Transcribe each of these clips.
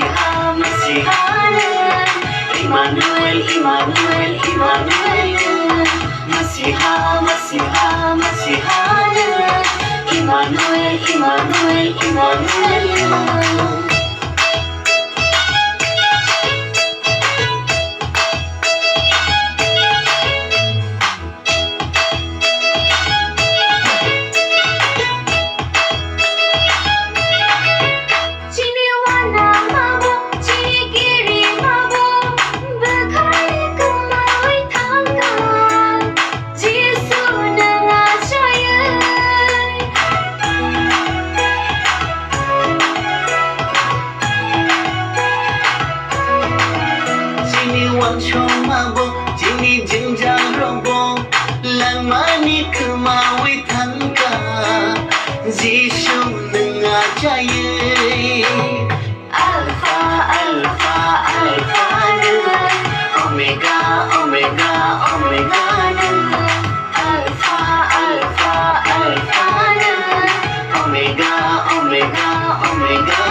Masiha, Masihanan. Immanuel, Immanuel, Immanuel. Masiha, Masiha, Masihanan. Immanuel, Immanuel, Immanuel. Chomabo, Jini Jinja Robo, Lamani Kumawi Tanka, Zishu Nangajaye. Alpha, Alpha, Alpha, Omega, Omega, Omega, Alpha, Alpha, Alpha, Omega, Omega, Omega.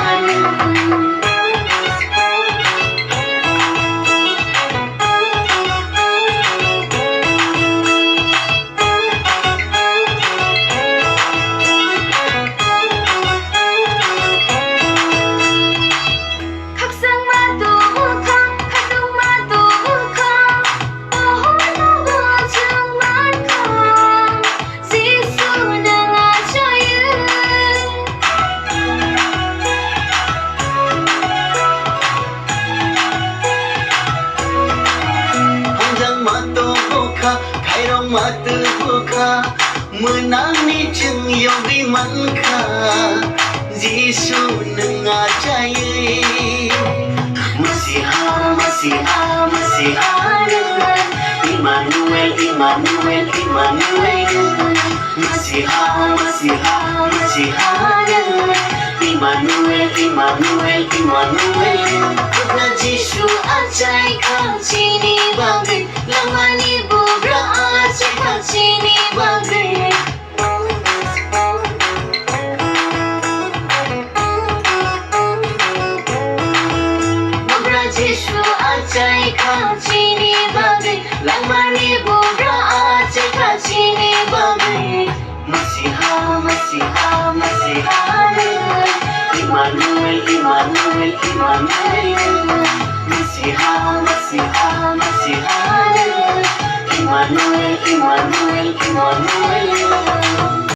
Mata buka menani jeng yogi manka Jisu nengajaye. Masiha, Masiha, Masihanan. Immanuel, Immanuel, Immanuel. Masiha, Masiha, Masihanan. Immanuel, Immanuel, Immanuel. Buka Jisu ajai kacini bagai lamani bubra ajai kacini bagai. Bubra Jisu ajai kacini bagai lamani bubra ajai kacini bagai. Masiha, Masiha, Masihanan. Immanuel, Immanuel, Immanuel. Masiha, Masiha, Masihanan. Immanuel, Immanuel, Immanuel.